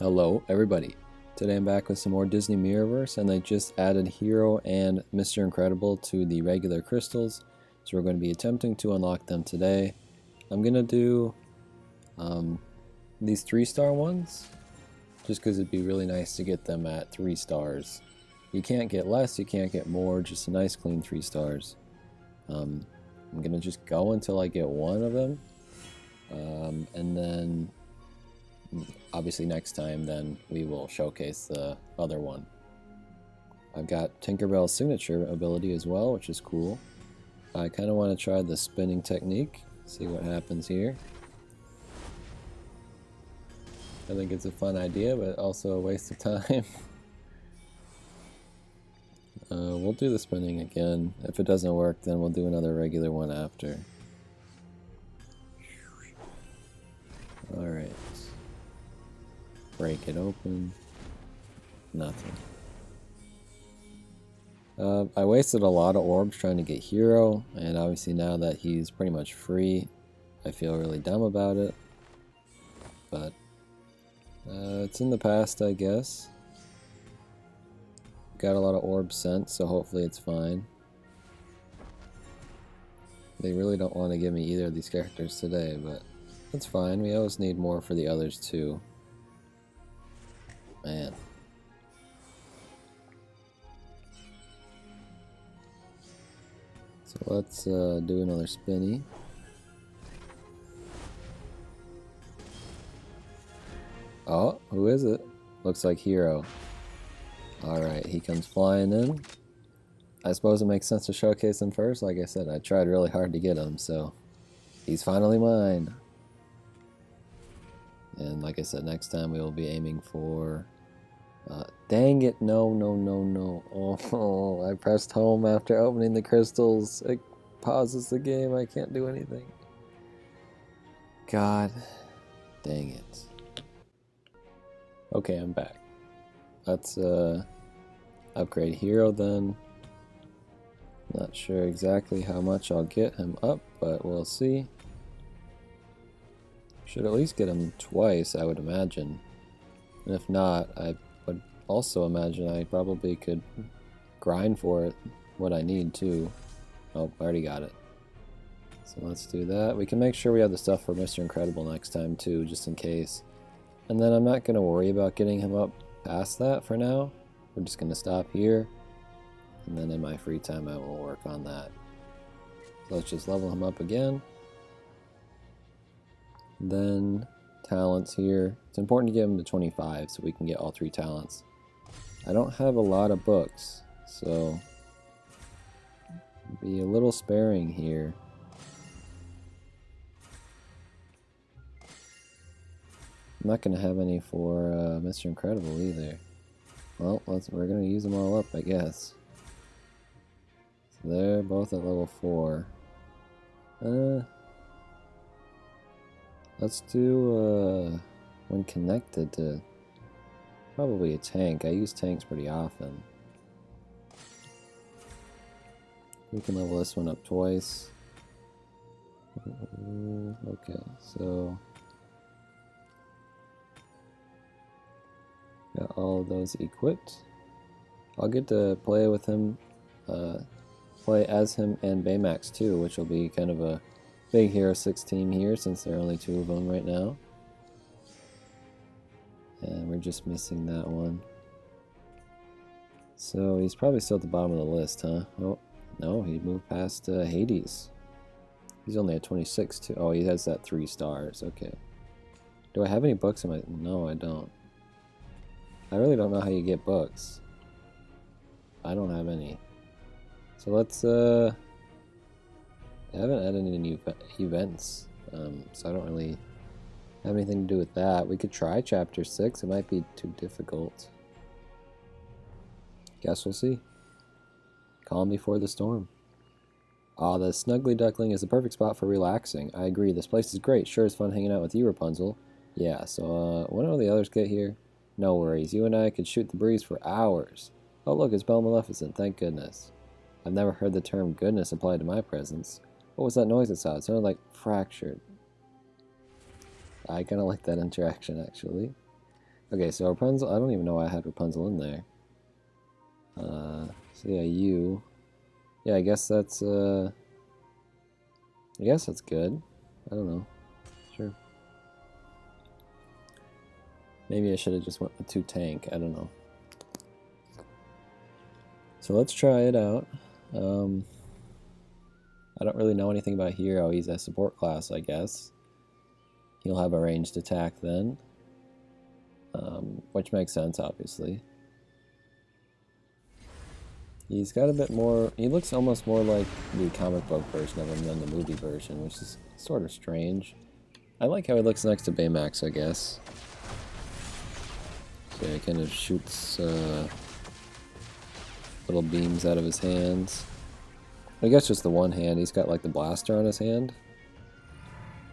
Hello everybody. Today I'm back with some more Disney Mirrorverse, and they just added Hiro and Mr. Incredible to the regular crystals, so we're going to be attempting to unlock them today. I'm going to do these 3-star ones, just because it'd be really nice to get them at 3 stars. You can't get less, you can't get more, just a nice clean 3 stars. I'm going to just go until I get one of them, and then obviously next time then we will showcase the other one. I've got Tinkerbell's signature ability as well, which is cool. I kind of want to try the spinning technique, see what happens here. I think it's a fun idea, but also a waste of time. We'll do the spinning again. If it doesn't work, then we'll do another regular one after. Alright. Break it open. Nothing. I wasted a lot of orbs trying to get Hiro, and obviously now that he's pretty much free, I feel really dumb about it. But it's in the past, I guess. Got a lot of orbs sent, so hopefully it's fine. They really don't want to give me either of these characters today, but that's fine. We always need more for the others too. Man. So let's do another spinny. Oh, who is it? Looks like Hiro. Alright, he comes flying in. I suppose it makes sense to showcase him first. Like I said, I tried really hard to get him, so he's finally mine. And like I said, next time we will be aiming for... dang it, no. Oh, I pressed home after opening the crystals. It pauses the game, I can't do anything. God, dang it. Okay, I'm back. Let's upgrade Hiro then. Not sure exactly how much I'll get him up, but we'll see. Should at least get him twice, I would imagine. And if not, I would also imagine I probably could grind for it, what I need too. Oh, I already got it. So let's do that. We can make sure we have the stuff for Mr. Incredible next time too, just in case. And then I'm not going to worry about getting him up past that for now. We're just going to stop here. And then in my free time I will work on that. So let's just level him up again. Then talents here. It's important to get him to 25 so we can get all 3 talents. I don't have a lot of books, so be a little sparing here. I'm not going to have any for Mr. Incredible either. Well, we're going to use them all up, I guess. So they're both at level 4. Let's do when connected to probably a tank. I use tanks pretty often. We can level this one up twice. Okay, so got all of those equipped. I'll get to play with him, play as him and Baymax too, which will be kind of a big Hero 6 team here since there are only 2 of them right now. And we're just missing that one. So he's probably still at the bottom of the list, huh? Oh, no, he moved past Hades. He's only at 26 too. Oh, he has that 3 stars. Okay. Do I have any books in my... No, I don't. I really don't know how you get books. I don't have any. So let's... I haven't added any new events, so I don't really have anything to do with that. We could try Chapter 6. It might be too difficult. Guess we'll see. Calm before the storm. Ah, the Snuggly Duckling is the perfect spot for relaxing. I agree, this place is great. Sure is fun hanging out with you, Rapunzel. Yeah, so when will the others get here? No worries, you and I could shoot the breeze for hours. Oh look, it's Belle Maleficent, thank goodness. I've never heard the term goodness applied to my presence. What was that noise it sounded? It sounded like fractured. I kind of like that interaction, actually. Okay, so Rapunzel, I don't even know why I had Rapunzel in there. So yeah, you. Yeah, I guess that's good. I don't know. Sure. Maybe I should have just went with 2 tank. I don't know. So let's try it out. I don't really know anything about Hiro. He's a support class, I guess. He'll have a ranged attack then, which makes sense, obviously. He's got a bit more... He looks almost more like the comic book version of him than the movie version, which is sort of strange. I like how he looks next to Baymax, I guess. So he kind of shoots little beams out of his hands. I guess just the one hand. He's got like the blaster on his hand.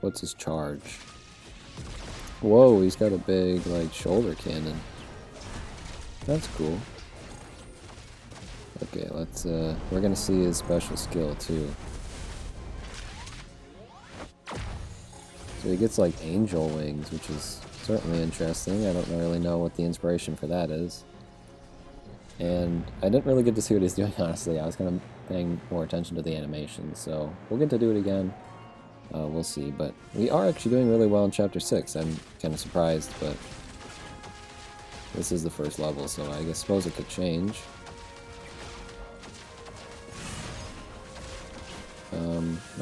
What's his charge? Whoa, he's got a big like shoulder cannon. That's cool. Okay, let's we're gonna see his special skill too. So he gets like angel wings, which is certainly interesting. I don't really know what the inspiration for that is. And I didn't really get to see what he's doing, honestly. I was kind of paying more attention to the animation, so we'll get to do it again. We'll see, but we are actually doing really well in Chapter 6. I'm kind of surprised, but this is the first level, so I suppose it could change.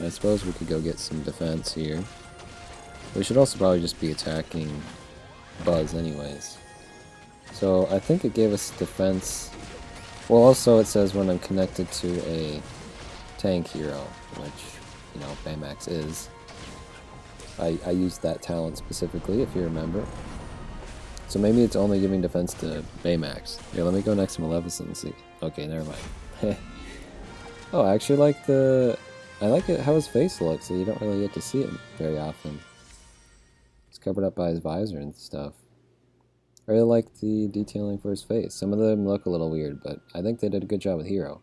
I suppose we could go get some defense here. We should also probably just be attacking Buzz anyways. So I think it gave us defense. Well, also it says when I'm connected to a tank hero, which, you know, Baymax is. I used that talent specifically, if you remember. So maybe it's only giving defense to Baymax. Here, let me go next to Maleficent and see. Okay, never mind. Oh, I actually like I like it how his face looks, so you don't really get to see it very often. It's covered up by his visor and stuff. I really like the detailing for his face. Some of them look a little weird, but I think they did a good job with Hiro.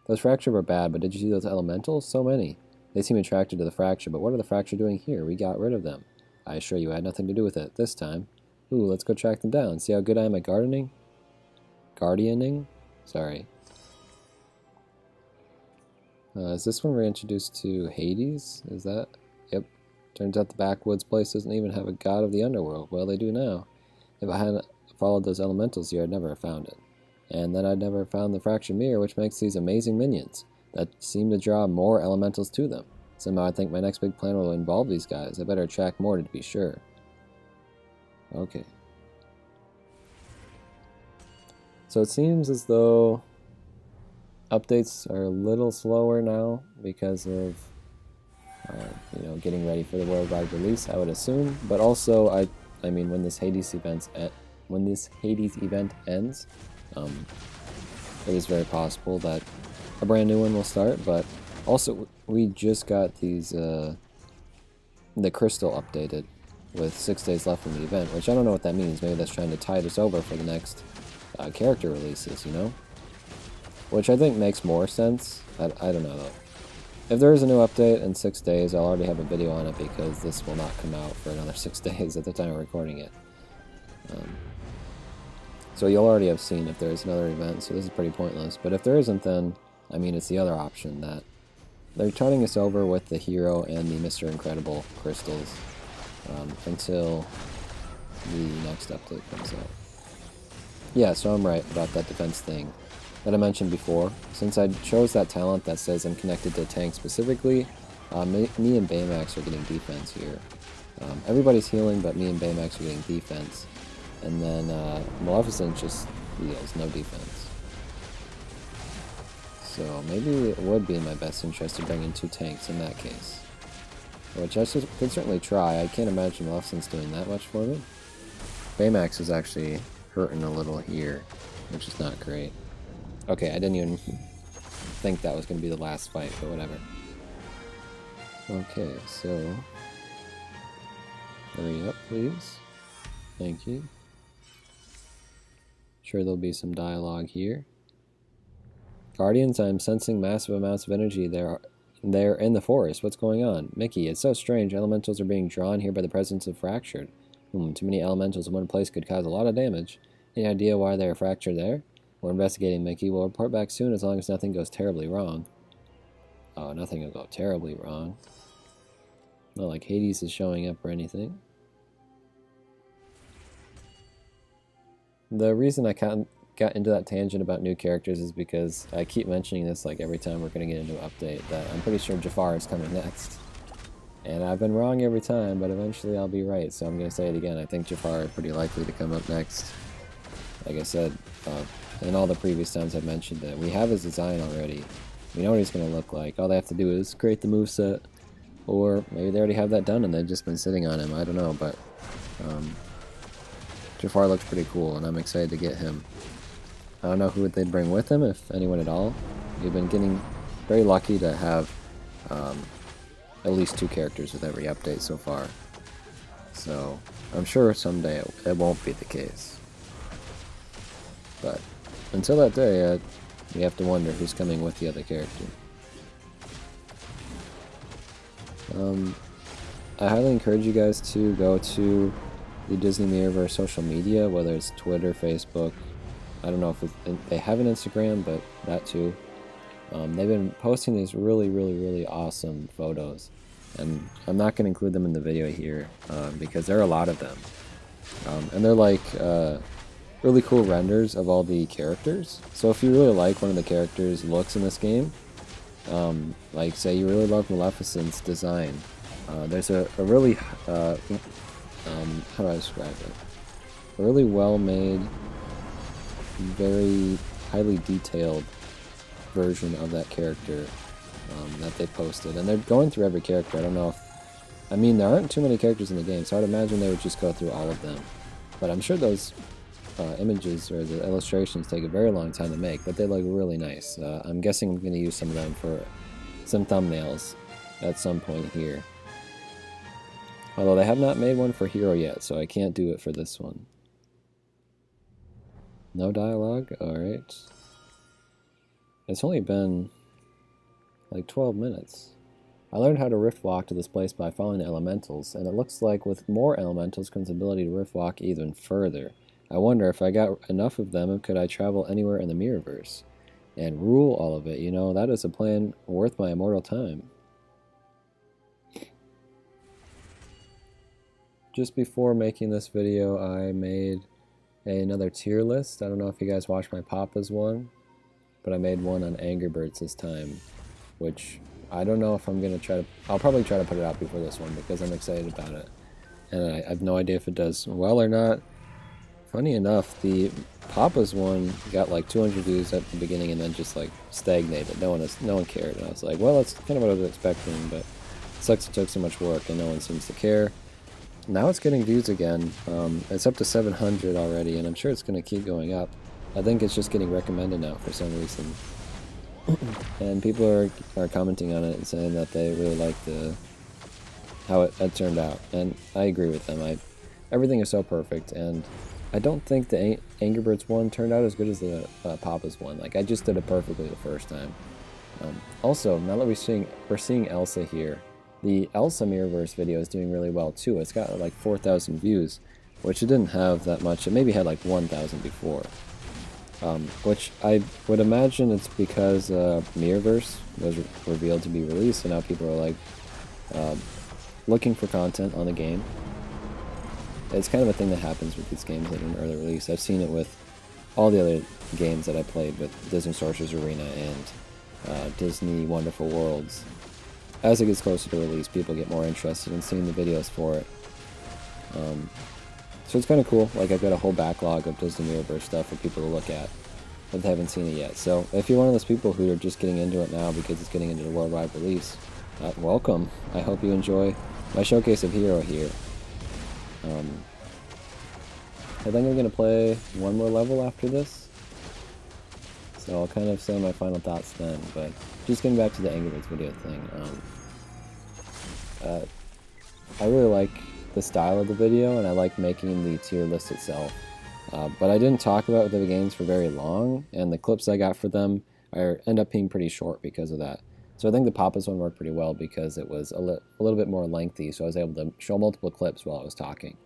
Those fracture were bad, but did you see those elementals? So many. They seem attracted to the fracture, but what are the fracture doing here? We got rid of them. I assure you I had nothing to do with it, this time. Ooh, let's go track them down. See how good I am at gardening? Guardianing? Sorry. Is this one we're introduced to Hades? Is that? Yep. Turns out the backwoods place doesn't even have a god of the underworld. Well, they do now. If I hadn't followed those elementals here, I'd never have found it. And then I'd never have found the fractured mirror, which makes these amazing minions that seem to draw more elementals to them. Somehow I think my next big plan will involve these guys. I better track more to be sure. Okay. So it seems as though updates are a little slower now because of you know, getting ready for the worldwide release, I would assume. But also, I mean, when this Hades event ends, it is very possible that a brand new one will start. But also, we just got these the crystal updated with 6 days left from the event, which I don't know what that means. Maybe that's trying to tide us over for the next character releases, you know? Which I think makes more sense. I don't know though. If there is a new update in 6 days, I'll already have a video on it because this will not come out for another 6 days at the time of recording it. So you'll already have seen if there is another event, so this is pretty pointless. But if there isn't, then, I mean, it's the other option that they're tiding us over with the Hero and the Mr. Incredible crystals until the next update comes out. Yeah, so I'm right about that defense thing that I mentioned before. Since I chose that talent that says I'm connected to a tank specifically, me and Baymax are getting defense here. Everybody's healing, but me and Baymax are getting defense. And then Maleficent just heals, no defense. So maybe it would be in my best interest to bring in 2 tanks in that case. Which I could certainly try. I can't imagine Maleficent's doing that much for me. Baymax is actually hurting a little here, which is not great. Okay, I didn't even think that was going to be the last fight, but whatever. Okay, so hurry up, please. Thank you. Sure, there'll be some dialogue here. Guardians, I'm sensing massive amounts of energy there in the forest. What's going on? Mickey, it's so strange. Elementals are being drawn here by the presence of Fractured. Too many elementals in one place could cause a lot of damage. Any idea why they're fractured there? We're investigating, Mickey. We'll report back soon as long as nothing goes terribly wrong. Oh, nothing will go terribly wrong. Not like Hades is showing up or anything. The reason I got into that tangent about new characters is because I keep mentioning this like every time we're going to get into an update, that I'm pretty sure Jafar is coming next. And I've been wrong every time, but eventually I'll be right, so I'm going to say it again. I think Jafar is pretty likely to come up next. Like I said, in all the previous times I've mentioned that we have his design already. We know what he's going to look like. All they have to do is create the moveset, or maybe they already have that done and they've just been sitting on him. I don't know, but Jafar looks pretty cool, and I'm excited to get him. I don't know who they'd bring with him, if anyone at all. We've been getting very lucky to have at least 2 characters with every update so far. So I'm sure someday it won't be the case. But until that day, we have to wonder who's coming with the other character. I highly encourage you guys to go to the Disney Mirrorverse social media, whether it's Twitter, Facebook. I don't know if they have an Instagram, but that too. They've been posting these really awesome photos, and I'm not going to include them in the video here because there are a lot of them, and they're like really cool renders of all the characters. So if you really like one of the characters' looks in this game, like say you really love Maleficent's design, there's a really how do I describe it? A really well made, very highly detailed version of that character that they posted, and they're going through every character. I don't know if, I mean, there aren't too many characters in the game, so I'd imagine they would just go through all of them, but I'm sure those images or the illustrations take a very long time to make, but they look really nice. I'm guessing I'm going to use some of them for some thumbnails at some point here, although they have not made one for Hiro yet, so I can't do it for this one. No dialogue? Alright. It's only been like 12 minutes. I learned how to rift walk to this place by following the elementals, and it looks like with more elementals comes the ability to rift walk even further. I wonder if I got enough of them, could I travel anywhere in the Mirrorverse and rule all of it? You know, that is a plan worth my immortal time. Just before making this video, I made another tier list. I don't know if you guys watched my Papa's one, but I made one on Angry Birds this time, which I don't know if I'm going to try to... I'll probably try to put it out before this one because I'm excited about it. And I have no idea if it does well or not. Funny enough, the Papa's one got like 200 views at the beginning and then just like stagnated. No one cared. And I was like, well, that's kind of what I was expecting, but it sucks it took so much work and no one seems to care. Now it's getting views again. It's up to 700 already, and I'm sure it's going to keep going up. I think it's just getting recommended now for some reason. And people are commenting on it and saying that they really like how it turned out. And I agree with them. Everything is so perfect, and I don't think the Angry Birds one turned out as good as the Papa's one. Like, I just did it perfectly the first time. Also, now that we're seeing Elsa here, the Elsa Mirrorverse video is doing really well too. It's got like 4,000 views, which it didn't have that much. It maybe had like 1,000 before. Which I would imagine it's because Mirrorverse was revealed to be released, and now people are like looking for content on the game. It's kind of a thing that happens with these games that are in early release. I've seen it with all the other games that I played with Disney Sorcerer's Arena and Disney Wonderful Worlds. As it gets closer to release, people get more interested in seeing the videos for it. So it's kind of cool. Like, I've got a whole backlog of Disney Mirrorverse stuff for people to look at, but they haven't seen it yet. So if you're one of those people who are just getting into it now because it's getting into the worldwide release, welcome. I hope you enjoy my showcase of Hiro here. I think I'm going to play one more level after this, so I'll kind of say my final thoughts then, but just getting back to the Angry Birds video thing, I really like the style of the video, and I like making the tier list itself, but I didn't talk about the games for very long, and the clips I got for them end up being pretty short because of that. So I think the Papa's one worked pretty well because it was a little bit more lengthy, so I was able to show multiple clips while I was talking.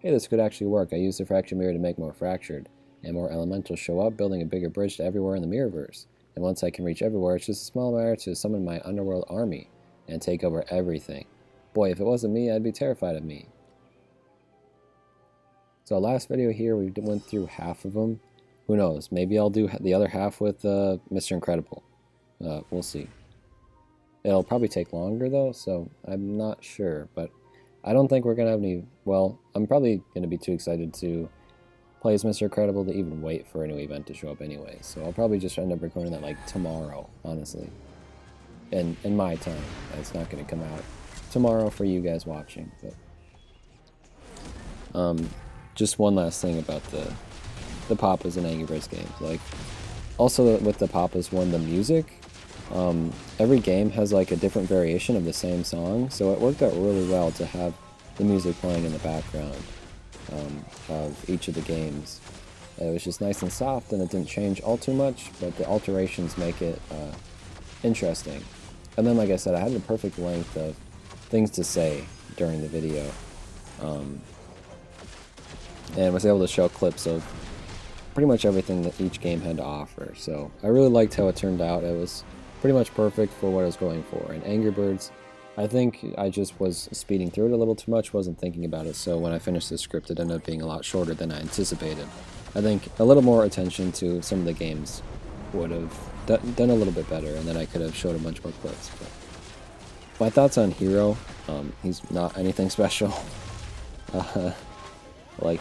Hey, this could actually work. I used the fractured mirror to make more fractured, and more elementals show up, building a bigger bridge to everywhere in the Mirrorverse. And once I can reach everywhere, it's just a small matter to summon my underworld army and take over everything. Boy, if it wasn't me, I'd be terrified of me. So last video here, we went through half of them. Who knows? Maybe I'll do the other half with Mr. Incredible. We'll see. It'll probably take longer though, so I'm not sure. But I don't think we're going to have any... Well, I'm probably going to be too excited to play as Mr. Incredible to even wait for a new event to show up anyway. So I'll probably just end up recording that like tomorrow, honestly. In my time. It's not going to come out tomorrow for you guys watching. But just one last thing about the Papas and Angry Birds games. Like, also with the Papas one, the music, every game has like a different variation of the same song, so it worked out really well to have the music playing in the background of each of the games. It was just nice and soft, and it didn't change all too much, but the alterations make it interesting. And then, like I said, I had the perfect length of things to say during the video, and was able to show clips of pretty much everything that each game had to offer. So I really liked how it turned out. It was pretty much perfect for what I was going for. And Angry Birds, I think I just was speeding through it a little too much, wasn't thinking about it, so when I finished the script it ended up being a lot shorter than I anticipated. I think a little more attention to some of the games would have done a little bit better, and then I could have showed a bunch more clips. But my thoughts on Hiro, he's not anything special. Like,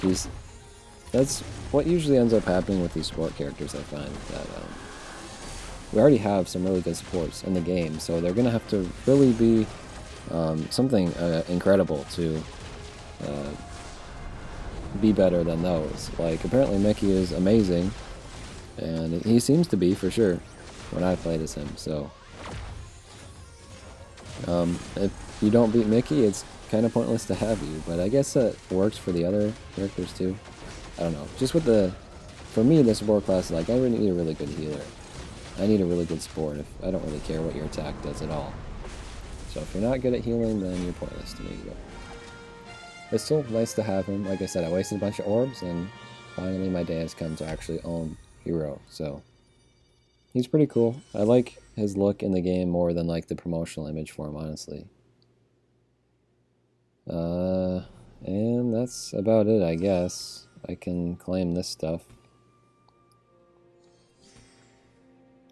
that's what usually ends up happening with these support characters, I find, that we already have some really good supports in the game, so they're going to have to really be something incredible to be better than those. Like, apparently Mickey is amazing, and he seems to be, for sure, when I played as him, so if you don't beat Mickey, it's kind of pointless to have you, but I guess that works for the other characters too. I don't know, just with for me, the support class, like, I really need a really good healer. I need a really good support. If I don't really care what your attack does at all. So if you're not good at healing, then you're pointless to me. But it's still nice to have him. Like I said, I wasted a bunch of orbs, and finally my day has come to actually own Hiro. So he's pretty cool. I like his look in the game more than like the promotional image for him, honestly. And that's about it, I guess. I can claim this stuff.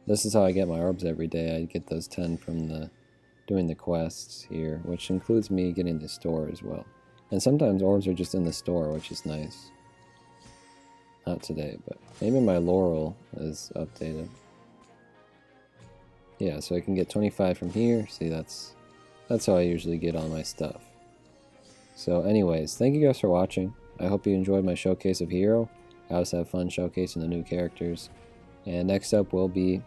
This is how I get my orbs every day. I get those 10 from doing the quests here, which includes me getting the store as well. And sometimes orbs are just in the store, which is nice. Not today, but maybe my Laurel is updated. Yeah, so I can get 25 from here. See, that's how I usually get all my stuff. So anyways, thank you guys for watching. I hope you enjoyed my showcase of Hiro. I always have fun showcasing the new characters. And next up will be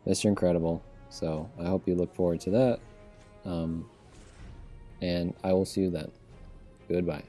Mr. Incredible. So I hope you look forward to that. And I will see you then. Goodbye.